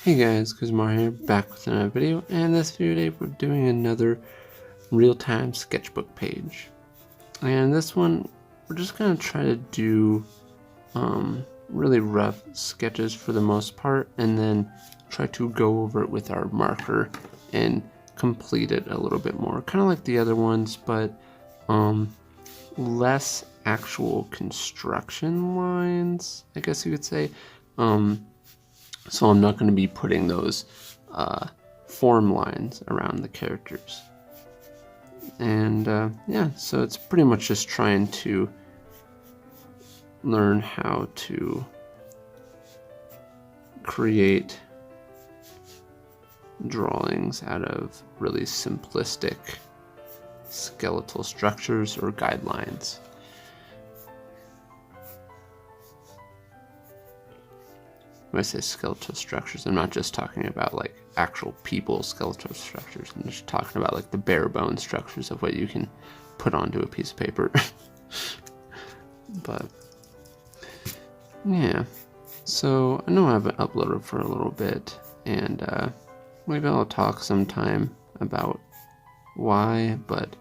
Hey guys, KUZO here, back with another video, and in this video today we're doing another real-time sketchbook page. And this one, we're just going to try to do really rough sketches for the most part, and then try to go over it with our marker and complete it a little bit more. Kind of like the other ones, but less actual construction lines, I guess you could say. So I'm not going to be putting those form lines around the characters. And yeah, so it's pretty much just trying to learn how to create drawings out of really simplistic skeletal structures or guidelines. When I say skeletal structures, I'm not just talking about like actual people skeletal structures. I'm just talking about like the bare bone structures of what you can put onto a piece of paper. But yeah, so I know I haven't uploaded for a little bit, and maybe I'll talk sometime about why, but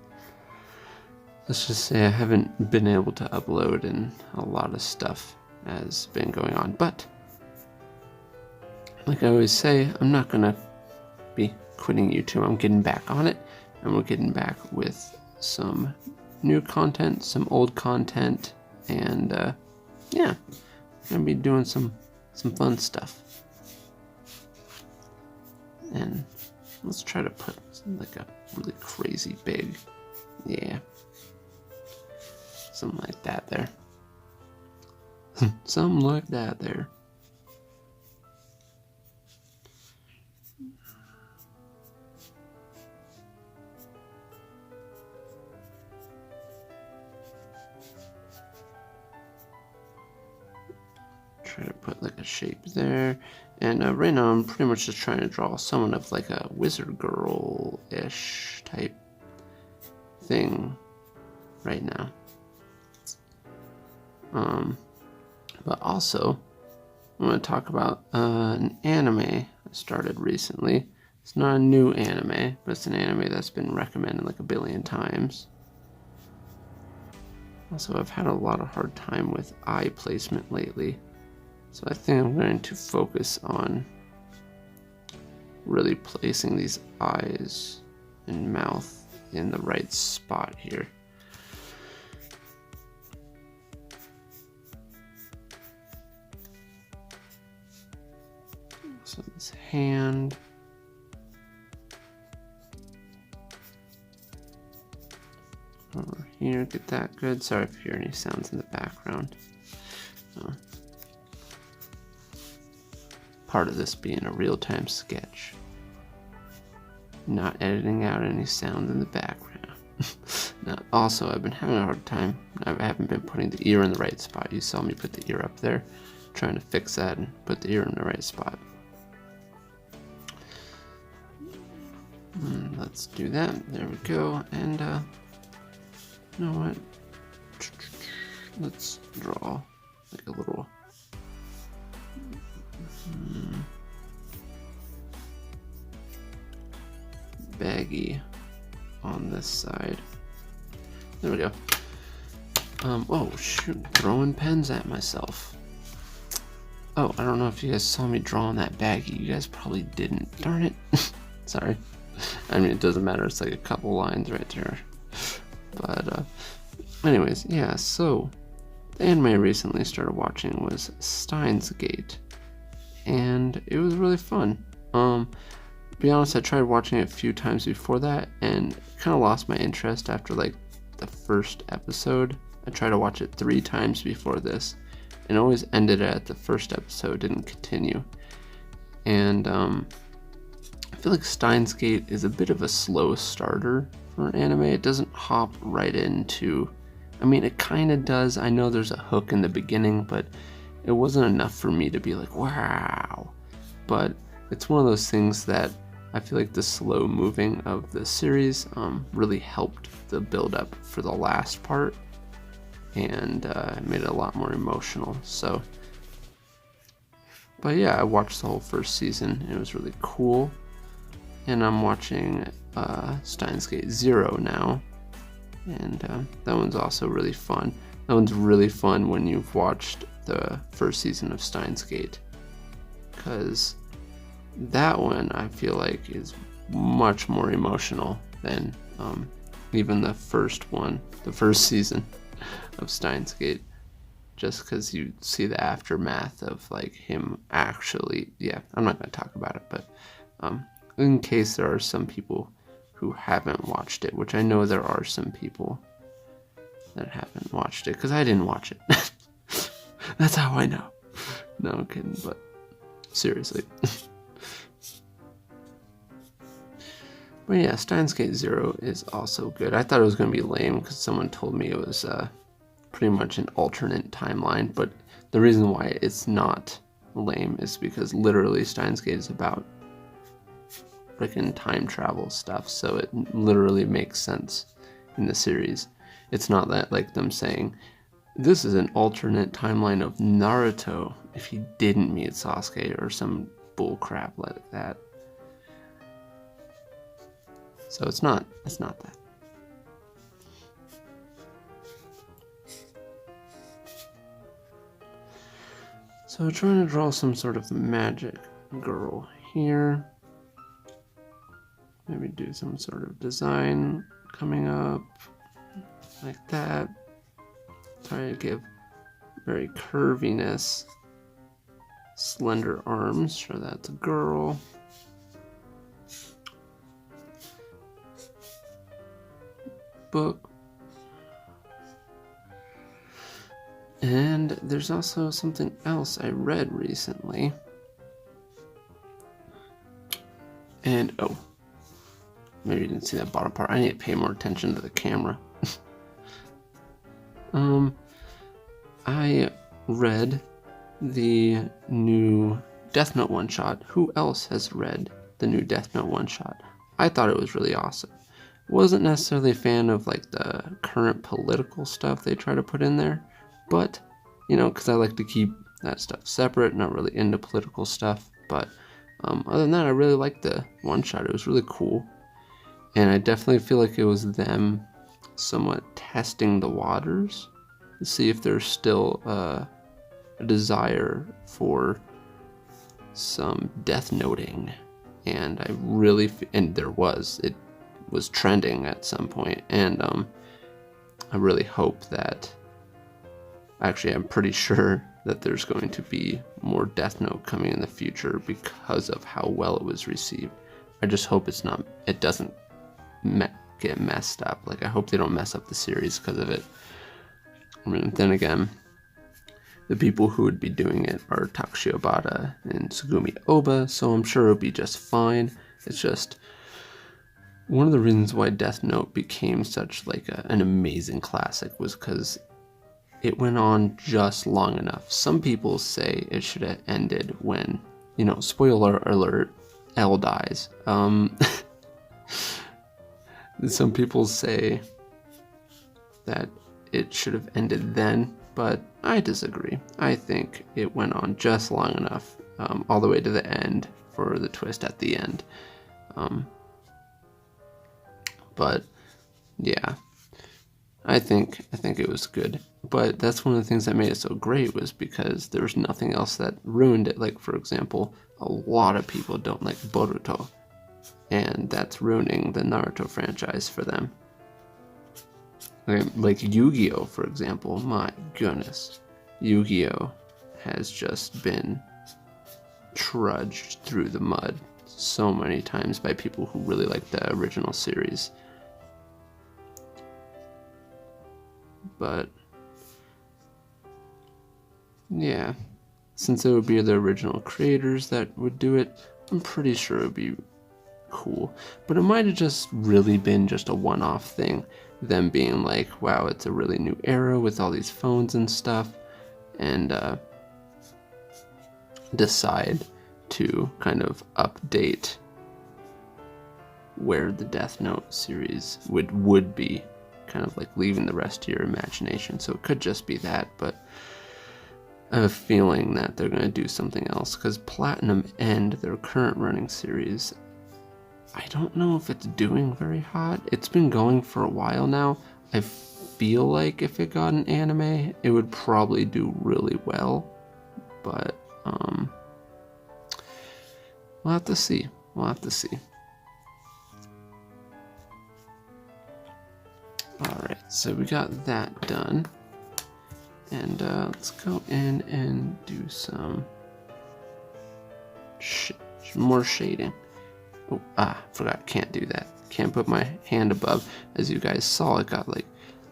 let's just say I haven't been able to upload, and a lot of stuff has been going on. But like I always say, I'm not gonna be quitting YouTube. I'm getting back on it, and we're getting back with some new content, some old content, and yeah, I'm gonna be doing some fun stuff. And let's try to put like a really crazy big, yeah, something like that there. Something like that there. Try to put like a shape there, and right now I'm pretty much just trying to draw someone of like a wizard girl-ish type thing right now. But also I'm going to talk about an anime I started recently. It's not a new anime, but it's an anime that's been recommended like a billion times. Also, I've had a lot of hard time with eye placement lately. So I think I'm going to focus on really placing these eyes and mouth in the right spot here. So this hand. Over here, get that good. Sorry if you hear any sounds in the background. Part of this being a real-time sketch, not editing out any sound in the background. Now, also, I've been having a hard time. I haven't been putting the ear in the right spot. You saw me put the ear up there, trying to fix that and put the ear in the right spot. Let's do that. There we go. And you know what? Let's draw like a little baggy on this side. There we go. Oh shoot, throwing pens at myself. Oh, I don't know if you guys saw me drawing that baggy. You guys probably didn't. Darn it. Sorry. I mean, it doesn't matter. It's like a couple lines right there. But anyways, yeah, so the anime I recently started watching was Steins Gate, and it was really fun. To be honest, I tried watching it a few times before that and kind of lost my interest after like the first episode. I tried to watch it 3 times before this and always ended at the first episode, didn't continue. And I feel like Steins Gate is a bit of a slow starter for an anime. It doesn't hop right into, I mean, it kind of does. I know there's a hook in the beginning, but it wasn't enough for me to be like, wow. But it's one of those things that I feel like the slow moving of the series really helped the build up for the last part, and made it a lot more emotional. So But yeah, I watched the whole first season. It was really cool. And I'm watching Steins Gate Zero now. And that one's also really fun. That one's really fun when you've watched the first season of Steins Gate. Because that one, I feel like, is much more emotional than even the first one, the first season of Steins Gate. Just because you see the aftermath of like him actually, yeah, I'm not going to talk about it, but in case there are some people who haven't watched it, which I know there are some people that haven't watched it, because I didn't watch it. That's how I know. No, I'm kidding, but seriously. But yeah, Steins Gate Zero is also good. I thought it was going to be lame because someone told me it was pretty much an alternate timeline, but the reason why it's not lame is because literally Steins Gate is about freaking time travel stuff, so it literally makes sense in the series. It's not that like them saying this is an alternate timeline of Naruto if he didn't meet Sasuke or some bull crap like that. So it's not that. So trying to draw some sort of magic girl here. Maybe do some sort of design coming up like that. Try to give very curviness, slender arms. Sure, that's a girl. Book. And there's also something else I read recently. And, oh, maybe you didn't see that bottom part. I need to pay more attention to the camera. I read the new Death Note one-shot. Who else has read the new Death Note one-shot? I thought it was really awesome. Wasn't necessarily a fan of like the current political stuff they try to put in there, but you know, because I like to keep that stuff separate, not really into political stuff. But other than that, I really liked the one shot. It was really cool, and I definitely feel like it was them somewhat testing the waters to see if there's still a desire for some death noting. And I really, and there was, it was trending at some point, and I really hope that, actually I'm pretty sure that there's going to be more Death Note coming in the future because of how well it was received. I just hope it doesn't get messed up. Like, I hope they don't mess up the series because of it. I mean, then again, the people who would be doing it are Takashi Obata and Tsugumi Oba, so I'm sure it'll be just fine. It's just one of the reasons why Death Note became such like an amazing classic was because it went on just long enough. Some people say it should have ended when, you know, spoiler alert, L dies. Some people say that it should have ended then, but I disagree. I think it went on just long enough, all the way to the end for the twist at the end. But yeah, I think it was good. But that's one of the things that made it so great, was because there was nothing else that ruined it. Like, for example, a lot of people don't like Boruto, and that's ruining the Naruto franchise for them. Like Yu-Gi-Oh, for example. My goodness, Yu-Gi-Oh has just been trudged through the mud so many times by people who really like the original series. But yeah, since it would be the original creators that would do it, I'm pretty sure it would be cool. But it might have just really been just a one-off thing, them being like, wow, it's a really new era with all these phones and stuff, and decide to kind of update where the Death Note series would be, kind of like leaving the rest to your imagination. So it could just be that, but I have a feeling that they're going to do something else, because Platinum End, their current running series, I don't know if it's doing very hot. It's been going for a while now. I feel like if it got an anime, it would probably do really well, but we'll have to see. We'll have to see. Alright, so we got that done. And let's go in and do some more shading. Oh, forgot, can't do that. Can't put my hand above. As you guys saw, it got like,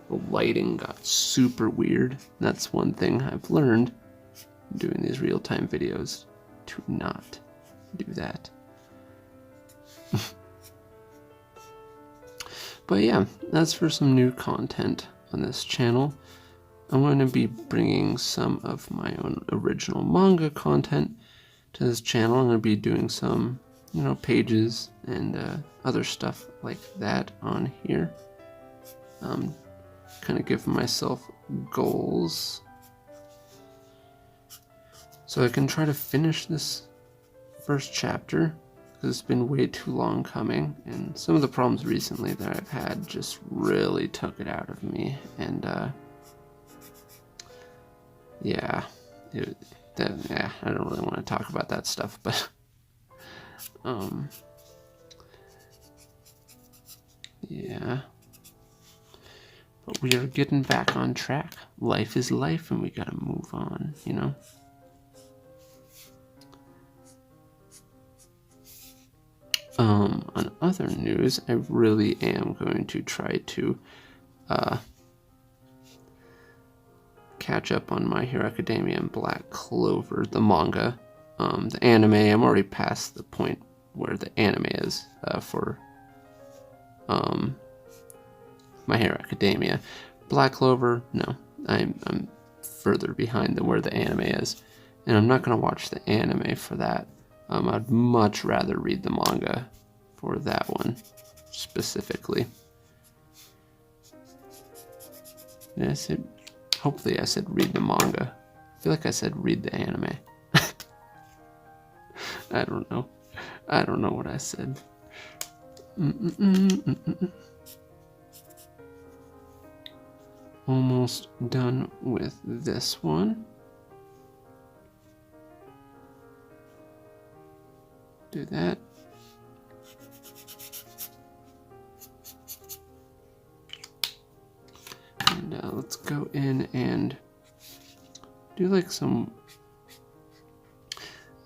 the lighting got super weird. That's one thing I've learned doing these real-time videos, to not do that. But yeah, that's for some new content on this channel. I'm going to be bringing some of my own original manga content to this channel. I'm going to be doing some, you know, pages and other stuff like that on here. Kind of give myself goals so I can try to finish this first chapter, because it's been way too long coming, and some of the problems recently that I've had just really took it out of me, and yeah, I don't really want to talk about that stuff, but yeah, but we are getting back on track. Life is life, and we gotta move on, you know. On other news, I really am going to try to catch up on My Hero Academia and Black Clover, the manga. The anime, I'm already past the point where the anime is for My Hero Academia. Black Clover, no, I'm further behind than where the anime is, and I'm not going to watch the anime for that. I'd much rather read the manga for that one specifically. Yeah, hopefully I said read the manga. I feel like I said read the anime. I don't know. I don't know what I said. Almost done with this one. Do that. And let's go in and do like some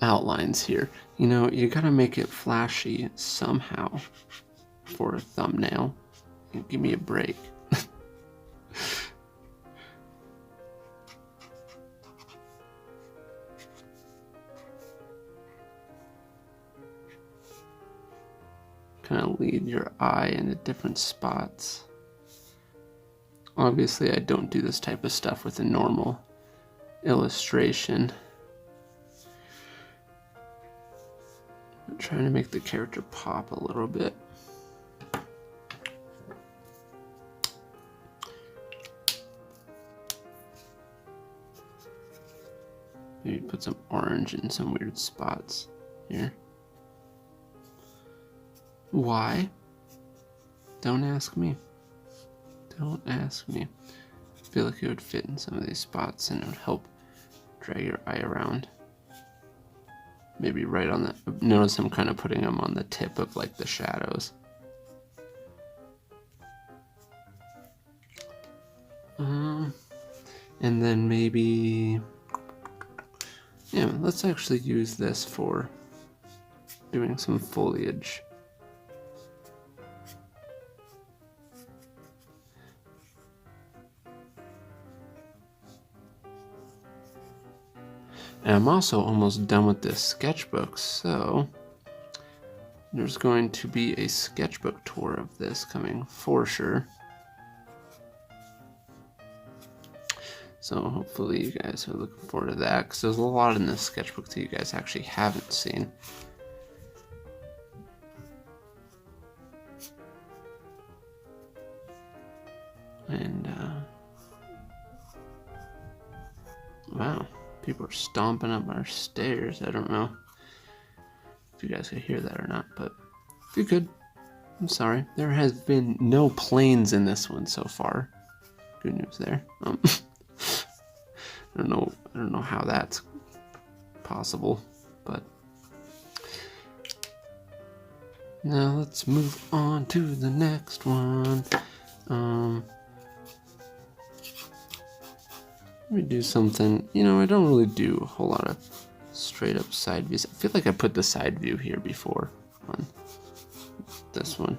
outlines here. You know, you gotta make it flashy somehow for a thumbnail. Give me a break. Kind of lead your eye into different spots. Obviously, I don't do this type of stuff with a normal illustration. I'm trying to make the character pop a little bit. Maybe put some orange in some weird spots here. Why? Don't ask me. Don't ask me. I feel like it would fit in some of these spots and it would help drag your eye around. Maybe right on the... Notice I'm kind of putting them on the tip of like the shadows. And then maybe... Yeah, let's actually use this for doing some foliage. And I'm also almost done with this sketchbook, so there's going to be a sketchbook tour of this coming for sure. So hopefully you guys are looking forward to that, because there's a lot in this sketchbook that you guys actually haven't seen. And wow, People are stomping up our stairs. I don't know if you guys could hear that or not, but if you could, I'm sorry. There has been no planes in this one so far. Good news there. I don't know how that's possible, but now let's move on to the next one. Let me do something. You know, I don't really do a whole lot of straight up side views. I feel like I put the side view here before on this one.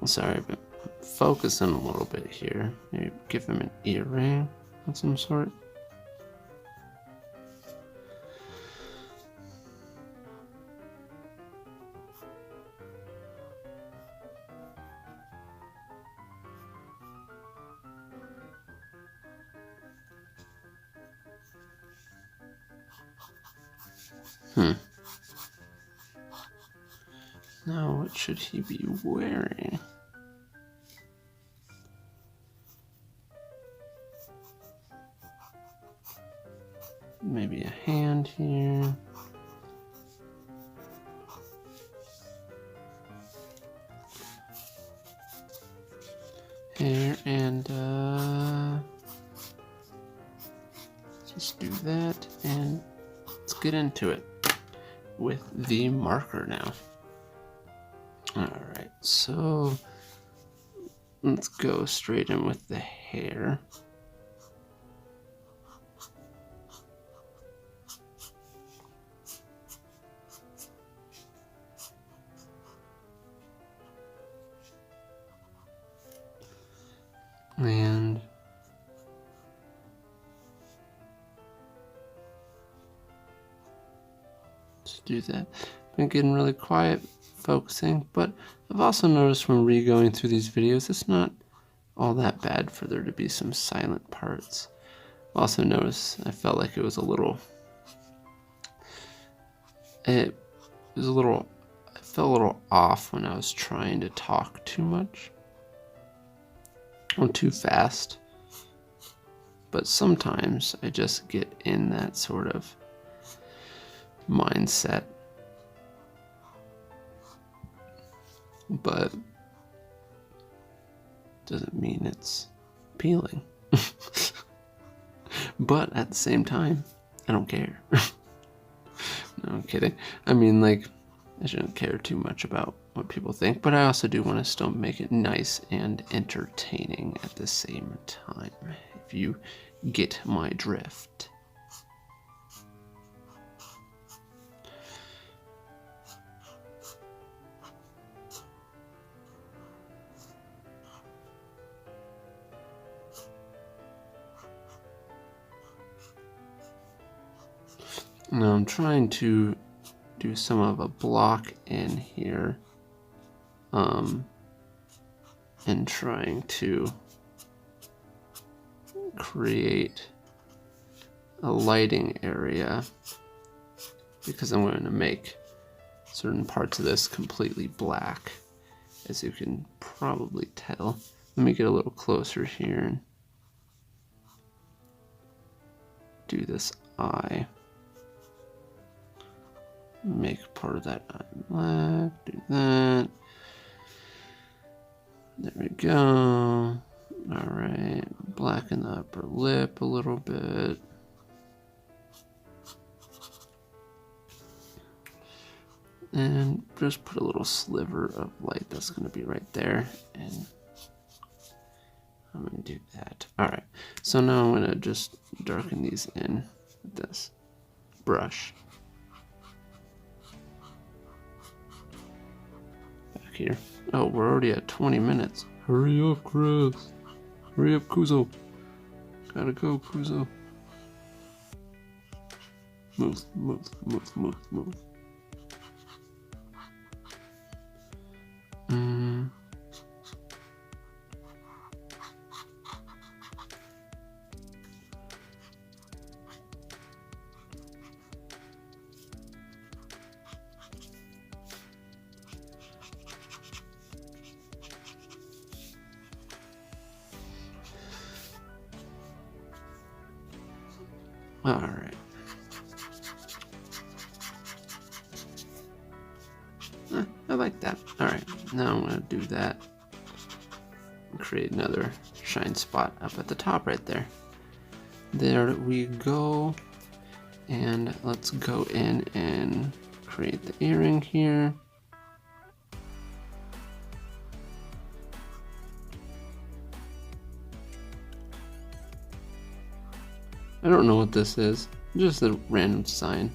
Sorry, but focusing a little bit here. Maybe give him an earring of some sort. Now, what should he be wearing? Maybe a hand here. Hair and just do that, and let's get into it with the marker now. Alright, so let's go straight in with the hair. And just do that. Been getting really quiet focusing, but I've also noticed when re-going through these videos, it's not all that bad for there to be some silent parts. Also noticed I felt like it was a little, I felt a little off when I was trying to talk too much. I'm too fast, but sometimes I just get in that sort of mindset. But doesn't mean it's appealing. But at the same time, I don't care. No, I'm kidding. I mean, like, I shouldn't care too much about what people think, but I also do want to still make it nice and entertaining at the same time, if you get my drift. Now I'm trying to do some of a block in here, and trying to create a lighting area, because I'm going to make certain parts of this completely black, as you can probably tell. Let me get a little closer here and do this eye. Make part of that eye black, do that. There we go. Alright, blacken the upper lip a little bit. And just put a little sliver of light that's going to be right there. And I'm going to do that. Alright, so now I'm going to just darken these in with this brush. back here. Oh, we're already at 20 minutes. Hurry up, Chris. Hurry up, KUZO. Gotta go, KUZO. Move, move, move, move, move. All right. I like that. All right, now I'm gonna do that. Create another shine spot up at the top right there. There we go. And let's go in and create the earring here. I don't know what this is, just a random sign.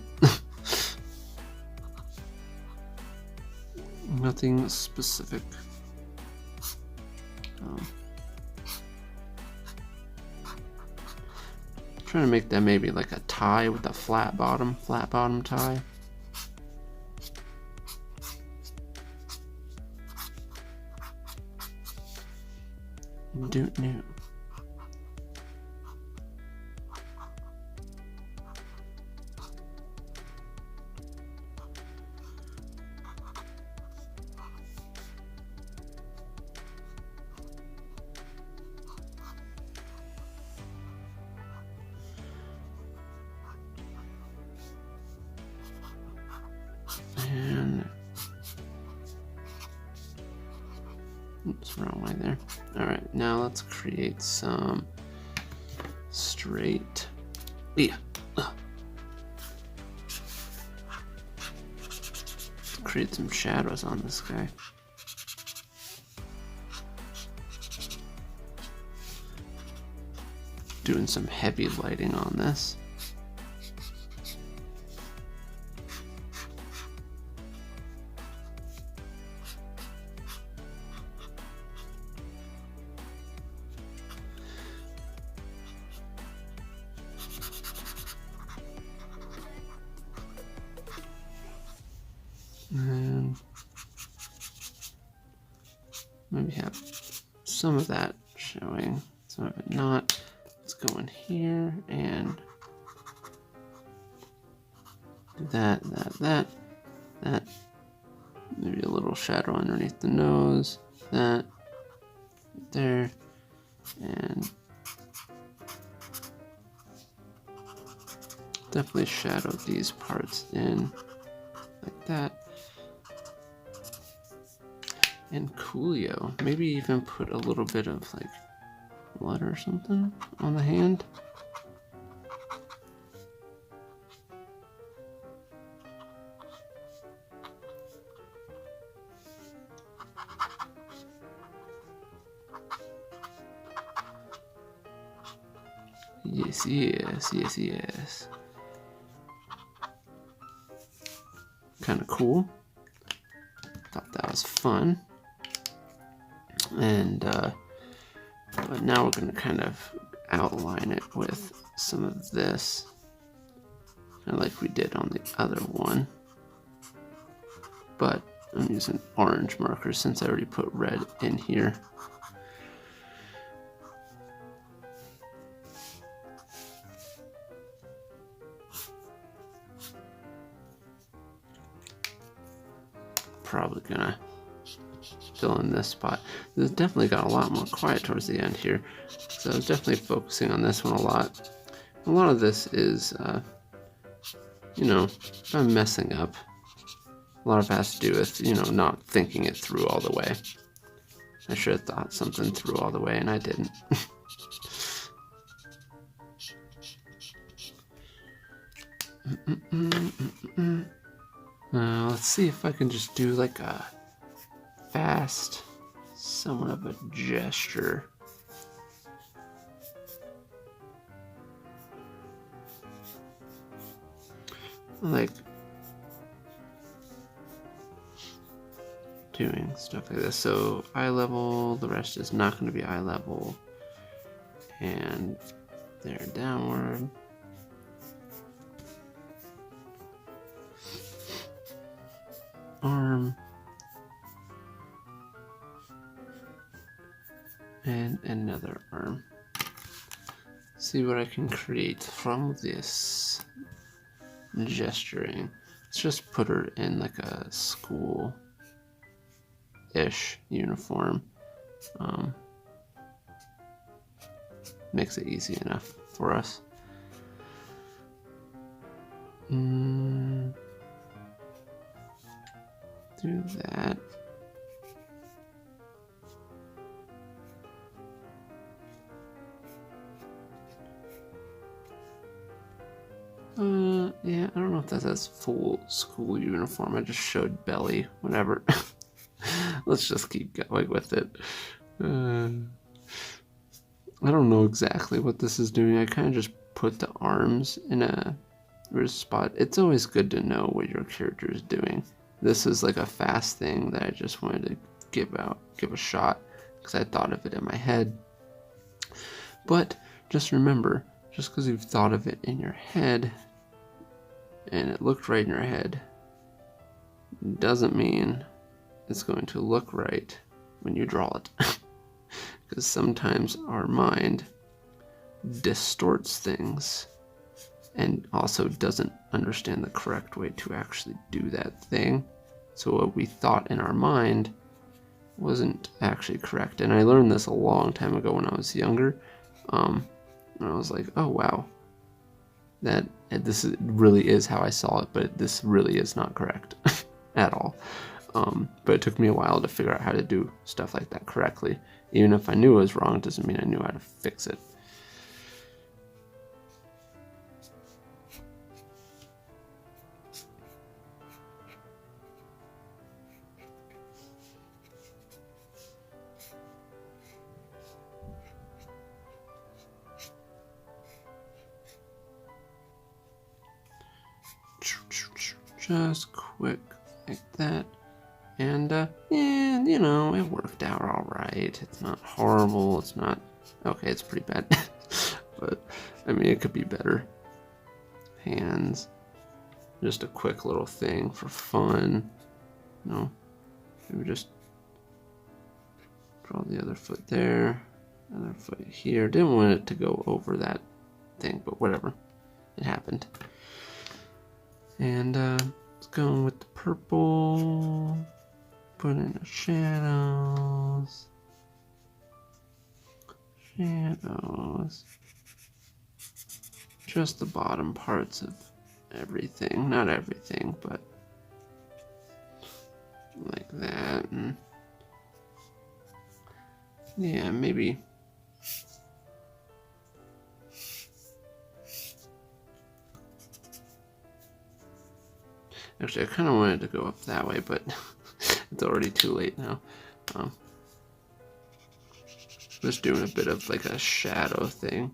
Nothing specific. Trying to make that maybe like a tie with a flat bottom tie. Don't know. And oops, wrong way there. All right, now let's create some straight. Create some shadows on this guy. Doing some heavy lighting on this. And maybe have some of that showing, some of it not. Let's go in here and do that. Maybe a little shadow underneath the nose. That there, and definitely shadow these parts in like that. And coolio, maybe even put a little bit of like blood or something on the hand. Yes. Kind of cool. Thought that was fun. And but now we're going to kind of outline it with some of this, kind of like we did on the other one. But I'm using orange markers since I already put red in here. Probably gonna fill in this spot. This definitely got a lot more quiet towards the end here, so I was definitely focusing on this one a lot. A lot of this is, you know, if I'm messing up, a lot of it has to do with, you know, not thinking it through all the way. I should have thought something through all the way, and I didn't. Let's see if I can just do like a fast, somewhat of a gesture. Like doing stuff like this. So eye level, the rest is not going to be eye level. And there, downward. Arm. And another arm. See what I can create from this gesturing. Let's just put her in like a school-ish uniform. Makes it easy enough for us. Do that. Yeah, I don't know if that says full school uniform. I just showed belly, whatever. Let's just keep going with it. I don't know exactly what this is doing. I kind of just put the arms in a weird spot. It's always good to know what your character is doing. This is like a fast thing that I just wanted to give a shot because I thought of it in my head. But just remember, just because you've thought of it in your head and it looked right in your head doesn't mean it's going to look right when you draw it. Because sometimes our mind distorts things and also doesn't understand the correct way to actually do that thing. So what we thought in our mind wasn't actually correct. And I learned this a long time ago when I was younger. And I was like, oh wow, this really is how I saw it, but this really is not correct at all. But it took me a while to figure out how to do stuff like that correctly. Even if I knew it was wrong, it doesn't mean I knew how to fix it. Just quick like that. And, you know, it worked out all right. It's not horrible. It's not... Okay, it's pretty bad. But, I mean, it could be better. Hands. Just a quick little thing for fun. You know, maybe just draw the other foot there. Other foot here. Didn't want it to go over that thing, but whatever. It happened. And, let's go with the purple. Put in the shadows. Shadows. Just the bottom parts of everything. Not everything, but like that. And yeah, maybe. Actually, I kind of wanted to go up that way, but it's already too late now. Just doing a bit of like a shadow thing.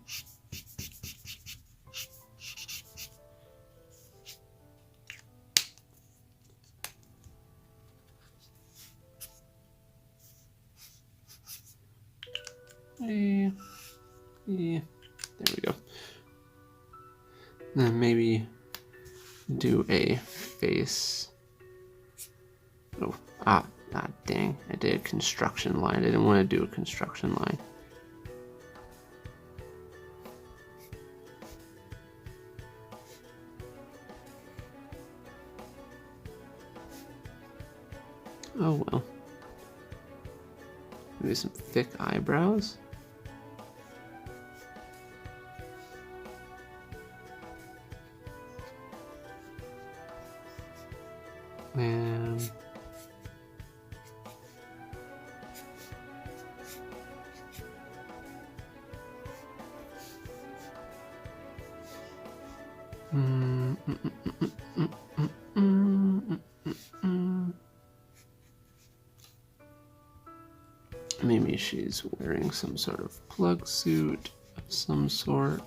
Yeah, there we go. Then maybe do a face. Oh, dang. I did a construction line. I didn't want to do a construction line. Oh well. Maybe some thick eyebrows. And maybe she's wearing some sort of plug suit of some sort.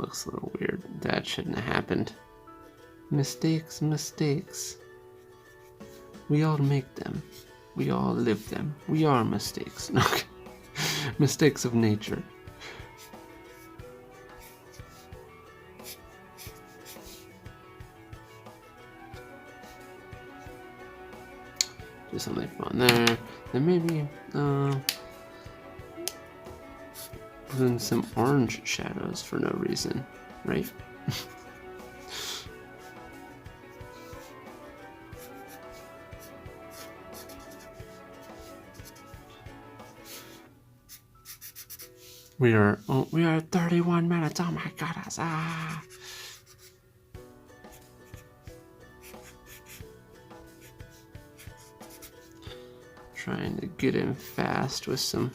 looks a little weird. That shouldn't have happened. Mistakes, mistakes. We all make them. We all live them. We are mistakes. Mistakes of nature. Do something fun there. Then maybe put in some orange shadows for no reason, right? We are 31 minutes. Oh my goodness. Trying to get in fast with some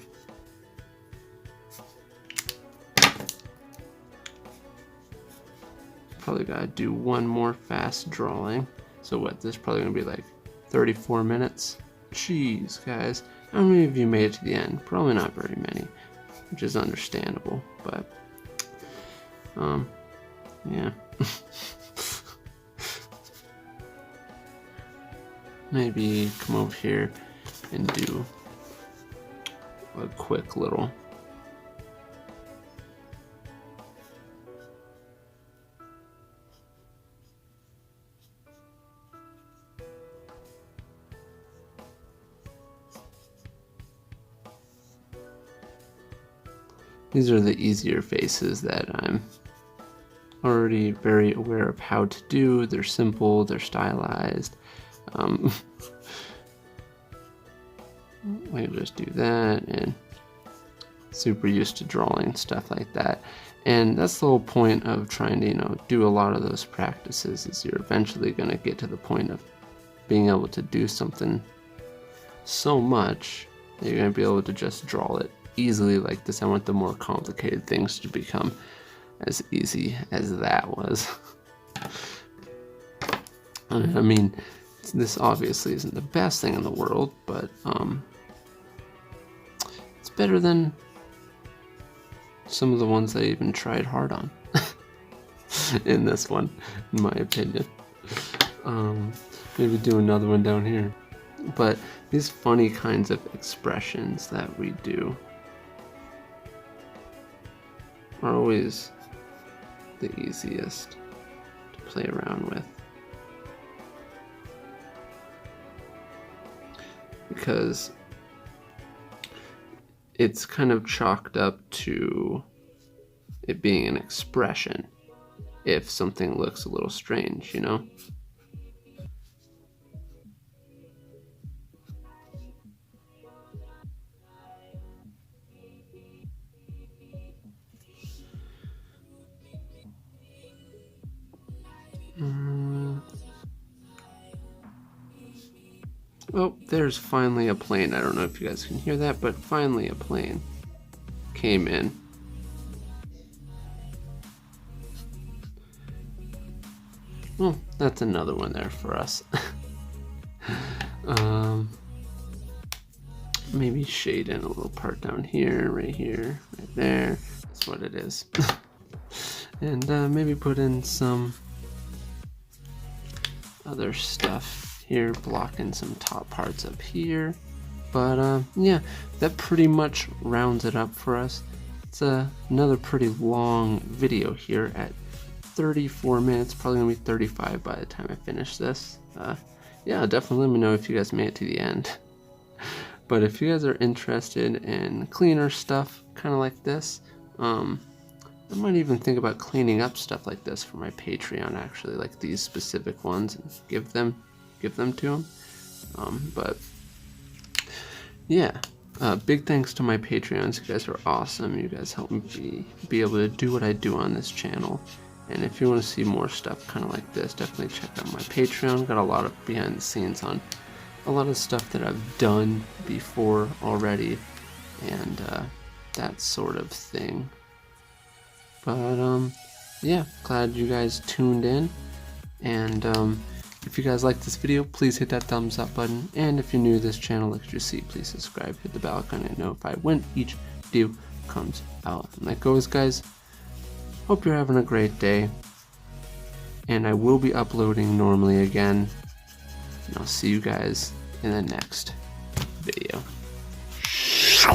probably gotta do one more fast drawing. So what, this is probably gonna be like 34 minutes. Jeez, guys. How many of you made it to the end? Probably not very many, which is understandable, but yeah. Maybe come over here and do a quick little these are the easier faces that I'm already very aware of how to do. They're simple, they're stylized. I just do that, and super used to drawing stuff like that. And that's the whole point of trying to, do a lot of those practices, is you're eventually going to get to the point of being able to do something so much that you're going to be able to just draw it easily like this. I want the more complicated things to become as easy as that was. I mean, this obviously isn't the best thing in the world, but it's better than some of the ones I even tried hard on in this one, in my opinion. Maybe do another one down here. But these funny kinds of expressions that we do are always the easiest to play around with, because it's kind of chalked up to it being an expression if something looks a little strange, Oh, there's finally a plane. I don't know if you guys can hear that, but finally a plane came in. Well, that's another one there for us. Maybe shade in a little part down here, right there. That's what it is. And maybe put in some other stuff here, blocking some top parts up here. But yeah, that pretty much rounds it up for us. It's another pretty long video here at 34 minutes, probably gonna be 35 by the time I finish this. Yeah, definitely let me know if you guys made it to the end. But if you guys are interested in cleaner stuff kind of like this, I might even think about cleaning up stuff like this for my Patreon, actually, like these specific ones, and give them to them. But yeah, big thanks to my Patreons. You guys are awesome. You guys help me be able to do what I do on this channel. And if you want to see more stuff kind of like this, definitely check out my Patreon. Got a lot of behind the scenes on a lot of stuff that I've done before already, and that sort of thing. But yeah, glad you guys tuned in. And if you guys like this video, please hit that thumbs up button. And if you're new to this channel, like you see, please subscribe, hit the bell icon, and notify when each video comes out. And like always, guys, Hope you're having a great day. And I will be uploading normally again. And I'll see you guys in the next video.